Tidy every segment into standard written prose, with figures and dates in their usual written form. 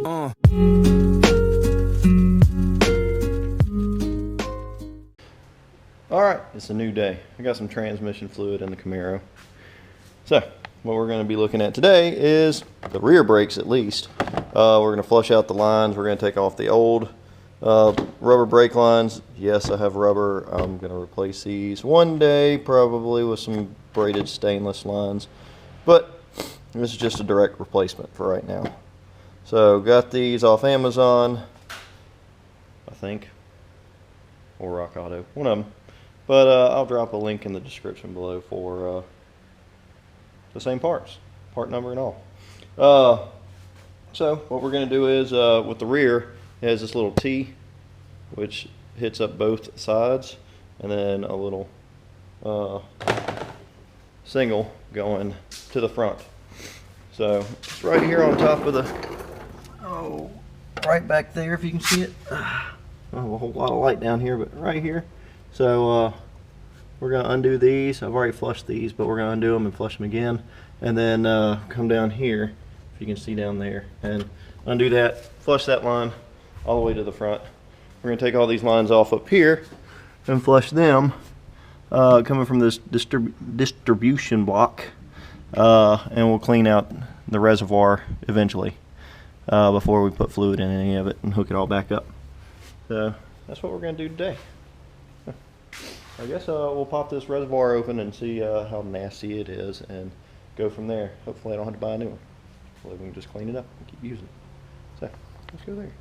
Alright, it's a new day. I got some transmission fluid in the Camaro. So, what we're going to be looking at today is the rear brakes at least. We're going to flush out the lines. We're going to take off the old rubber brake lines. Yes, I have rubber. I'm going to replace these one day probably with some braided stainless lines. But this is just a direct replacement for right now. So, got these off Amazon, I think, or Rock Auto, one of them. But I'll drop a link in the description below for the same parts, part number and all. So what we're going to do is with the rear, it has this little T which hits up both sides, and then a little single going to the front. So it's right here on top of the, right back there if you can see it. I don't have a whole lot of light down here, but right here. So we're going to undo these. I've already flushed these, but we're going to undo them and flush them again. And then come down here, if you can see down there, and undo that, flush that line all the way to the front. We're going to take all these lines off up here and flush them coming from this distribution block. And we'll clean out the reservoir eventually before we put fluid in any of it and hook it all back up. So that's what we're going to do today. I guess we'll pop this reservoir open and see how nasty it is and go from there. Hopefully I don't have to buy a new one. Hopefully we can just clean it up and keep using it. So let's go there.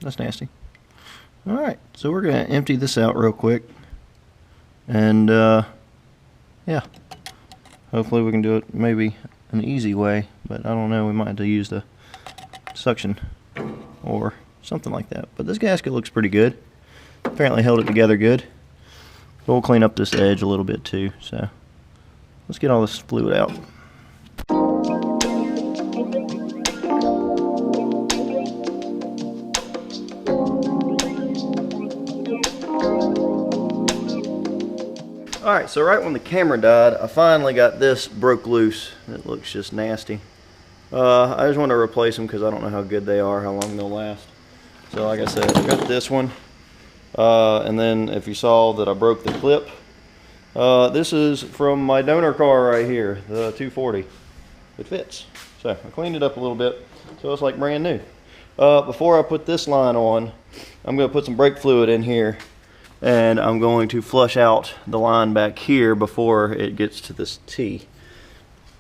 That's nasty. Alright, so we're going to empty this out real quick. And yeah, hopefully we can do it maybe an easy way, but I don't know, we might have to use the suction or something like that. But this gasket looks pretty good. Apparently held it together good. But we'll clean up this edge a little bit too, so let's get all this fluid out. Alright, so right when the camera died, I finally got this broke loose. It looks just nasty. I just want to replace them because I don't know how good they are, how long they'll last. So like I said, I got this one. And then if you saw that I broke the clip, this is from my donor car right here, the 240. It fits. So I cleaned it up a little bit so it's like brand new. Before I put this line on, I'm going to put some brake fluid in here. And I'm going to flush out the line back here before it gets to this T,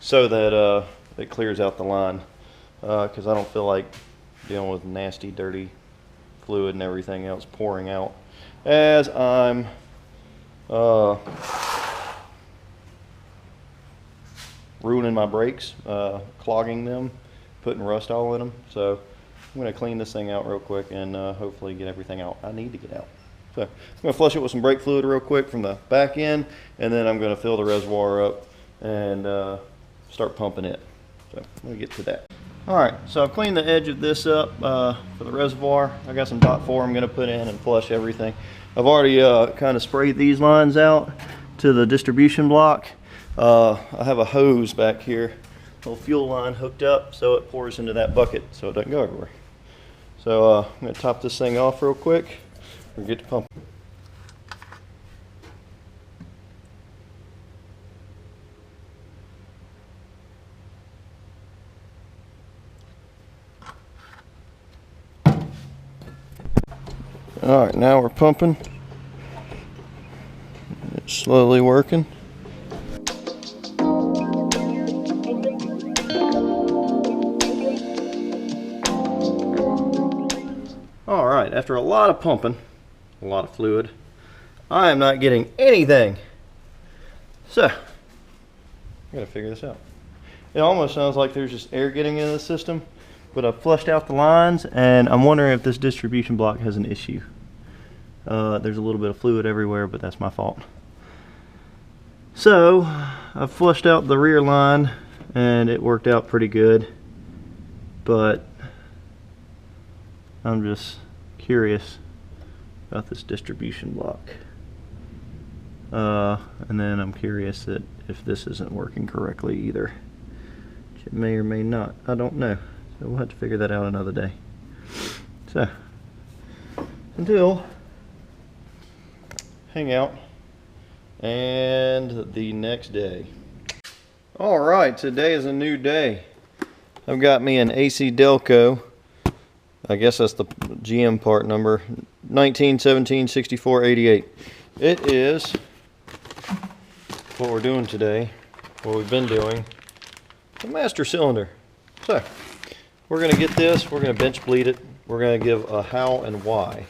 so that it clears out the line, because I don't feel like dealing with nasty, dirty fluid and everything else pouring out as I'm ruining my brakes, clogging them, putting rust all in them. So I'm going to clean this thing out real quick and hopefully get everything out I need to get out. So I'm going to flush it with some brake fluid real quick from the back end, and then I'm going to fill the reservoir up and start pumping it. So I'm going to get to that. Alright, so I've cleaned the edge of this up for the reservoir. I got some .4 I'm going to put in and flush everything. I've already kind of sprayed these lines out to the distribution block. I have a hose back here, little fuel line hooked up so it pours into that bucket so it doesn't go everywhere. So I'm going to top this thing off real quick. We'll get to pump. Alright, now we're pumping. It's slowly working. Alright, after a lot of pumping, a lot of fluid, I am not getting anything. So, I gotta figure this out. It almost sounds like there's just air getting into the system, but I've flushed out the lines and I'm wondering if this distribution block has an issue. There's a little bit of fluid everywhere, but that's my fault. So, I've flushed out the rear line and it worked out pretty good, but I'm just curious about this distribution block. And then I'm curious that if this isn't working correctly either. It may or may not. I don't know. So we'll have to figure that out another day. So, until hang out and the next day. Alright, today is a new day. I've got me an AC Delco. I guess that's the GM part number, 1917-6488. It is what we're doing today, what we've been doing, the master cylinder. So, we're going to get this, we're going to bench bleed it, we're going to give a how and why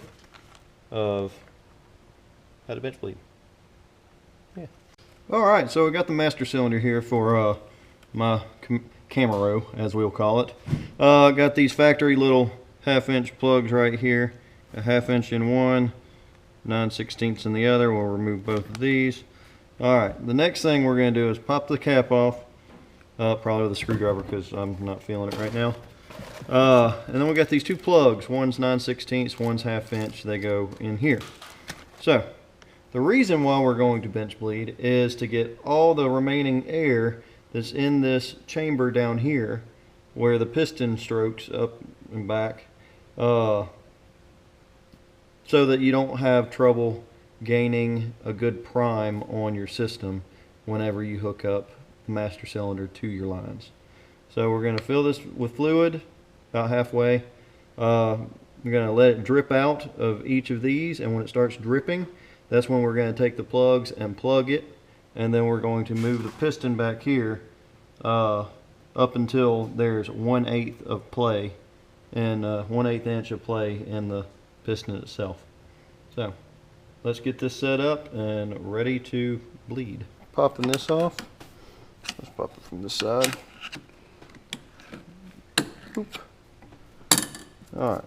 of how to bench bleed. Yeah. Alright, so we got the master cylinder here for my Camaro, as we'll call it. Got these factory little 1/2 inch plugs right here, a 1/2 inch in one, 9/16 in the other. We'll remove both of these. Alright, the next thing we're going to do is pop the cap off, probably with a screwdriver because I'm not feeling it right now. And then we got these two plugs, one's 9/16, one's 1/2 inch. They go in here. So, the reason why we're going to bench bleed is to get all the remaining air that's in this chamber down here where the piston strokes up and back, so that you don't have trouble gaining a good prime on your system whenever you hook up the master cylinder to your lines. So we're going to fill this with fluid about halfway. We're going to let it drip out of each of these, and when it starts dripping, that's when we're going to take the plugs and plug it, and then we're going to move the piston back here up until there's 1/8 of play, and 1/8 inch of play in the piston itself. So let's get this set up and ready to bleed. Popping this off. Let's pop it from this side. Oop. Alright.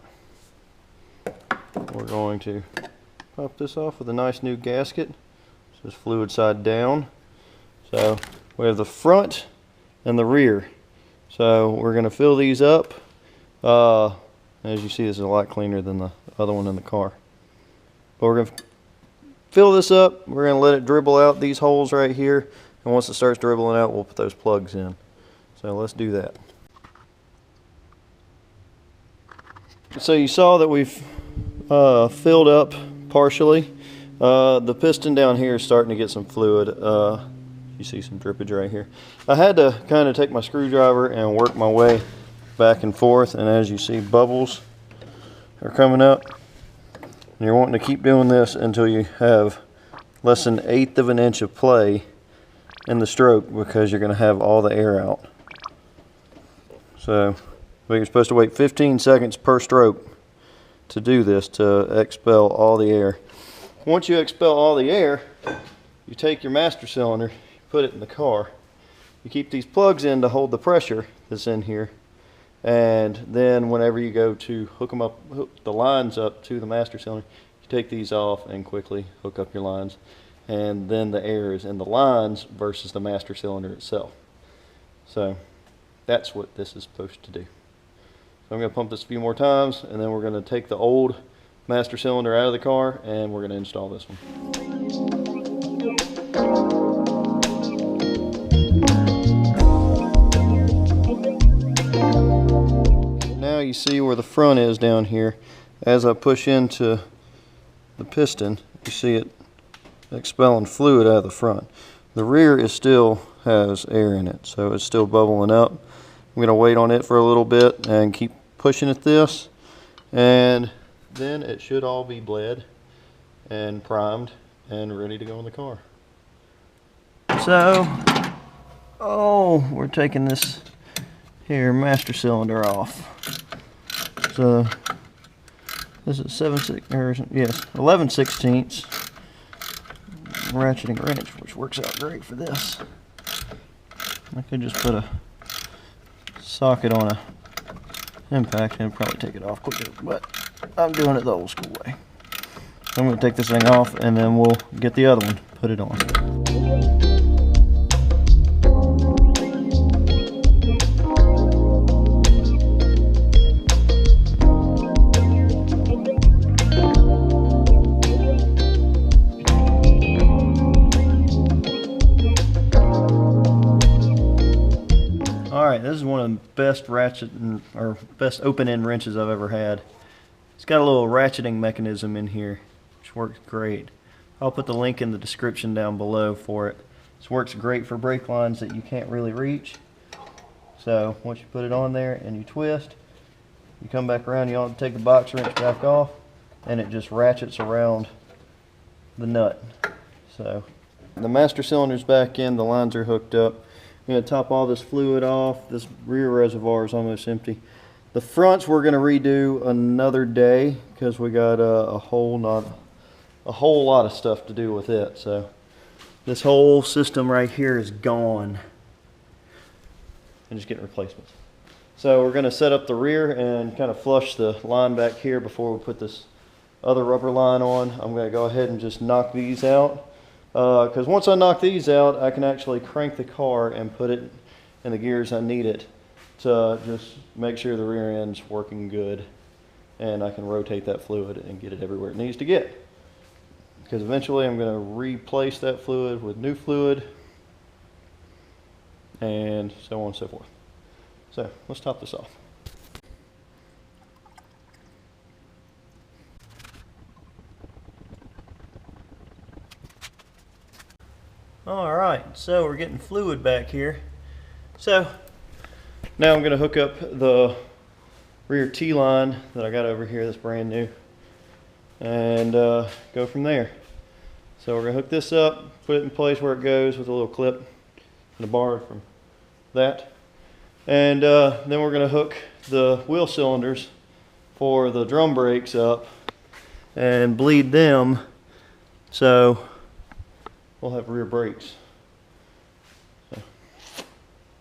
We're going to pop this off with a nice new gasket. This is fluid side down. So we have the front and the rear. So we're going to fill these up. As you see, this is a lot cleaner than the other one in the car. But we're going to fill this up. We're going to let it dribble out these holes right here. And once it starts dribbling out, we'll put those plugs in. So let's do that. So you saw that we've filled up partially. The piston down here is starting to get some fluid. You see some drippage right here. I had to kind of take my screwdriver and work my way back and forth, and as you see, bubbles are coming up. And you're wanting to keep doing this until you have less than 1/8 of an inch of play in the stroke, because you're going to have all the air out. So you're supposed to wait 15 seconds per stroke to do this, to expel all the air. Once you expel all the air, you take your master cylinder, put it in the car. You keep these plugs in to hold the pressure that's in here, and then whenever you go to hook the lines up to the master cylinder, you take these off and quickly hook up your lines, and then the air is in the lines versus the master cylinder itself. So that's what this is supposed to do. So I'm going to pump this a few more times, and then we're going to take the old master cylinder out of the car, and we're going to install this one. Now you see where the front is down here. As I push into the piston, you see it expelling fluid out of the front. The rear is still has air in it, so it's still bubbling up. I'm going to wait on it for a little bit and keep pushing at this, and then it should all be bled and primed and ready to go in the car. So, we're taking this here master cylinder off. So this is 11/16 ratcheting wrench, which works out great for this. I could just put a socket on a impact and probably take it off quicker, but I'm doing it the old school way. So I'm going to take this thing off, and then we'll get the other one, put it on. of the best or best open end wrenches I've ever had. It's got a little ratcheting mechanism in here, which works great. I'll put the link in the description down below for it. This works great for brake lines that you can't really reach. So once you put it on there and you twist, you come back around, you don't have to take the box wrench back off, and it just ratchets around the nut. So the master cylinder's back in, the lines are hooked up. I'm going to top all this fluid off. This rear reservoir is almost empty. The fronts we're going to redo another day because we got a whole lot of stuff to do with it. So this whole system right here is gone. And just getting replacements. So we're going to set up the rear and kind of flush the line back here before we put this other rubber line on. I'm going to go ahead and just knock these out. Because once I knock these out, I can actually crank the car and put it in the gears I need it to just make sure the rear end's working good, and I can rotate that fluid and get it everywhere it needs to get. Because eventually I'm going to replace that fluid with new fluid and so on and so forth. So let's top this off. Alright, so we're getting fluid back here. So now I'm going to hook up the rear T-line that I got over here that's brand new and go from there. So we're going to hook this up, put it in place where it goes with a little clip and a bar from that. And then we're going to hook the wheel cylinders for the drum brakes up and bleed them, so we'll have rear brakes. So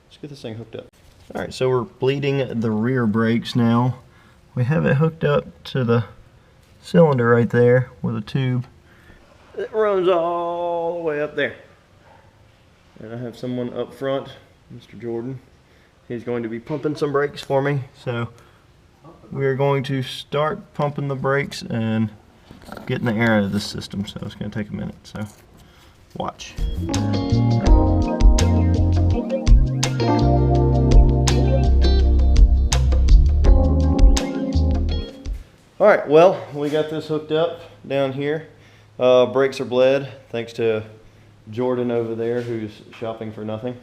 let's get this thing hooked up. Alright, so we're bleeding the rear brakes now. We have it hooked up to the cylinder right there with a tube. It runs all the way up there. And I have someone up front, Mr. Jordan. He's going to be pumping some brakes for me. So we're going to start pumping the brakes and getting the air out of this system. So it's going to take a minute. So watch. Alright, well, we got this hooked up down here. Brakes are bled, thanks to Jordan over there who's shopping for nothing.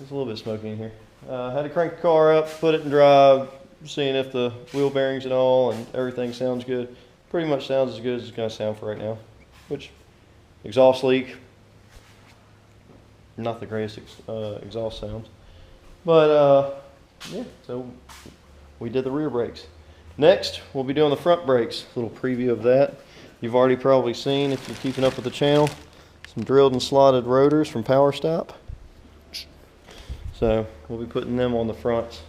It's a little bit smoky in here. Had to crank the car up, put it in drive, seeing if the wheel bearings and all and everything sounds good. Pretty much sounds as good as it's going to sound for right now. Which, exhaust leak, not the greatest exhaust sounds. But yeah, so we did the rear brakes. Next, we'll be doing the front brakes. A little preview of that. You've already probably seen, if you're keeping up with the channel, some drilled and slotted rotors from Power Stop. So we'll be putting them on the fronts,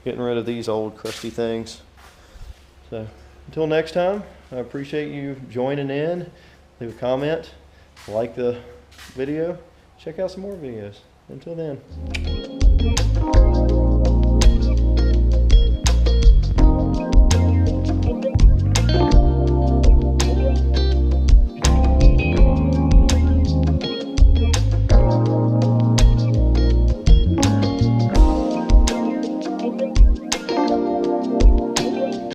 getting rid of these old crusty things. So until next time, I appreciate you joining in. Leave a comment, like the video, check out some more videos. Until then.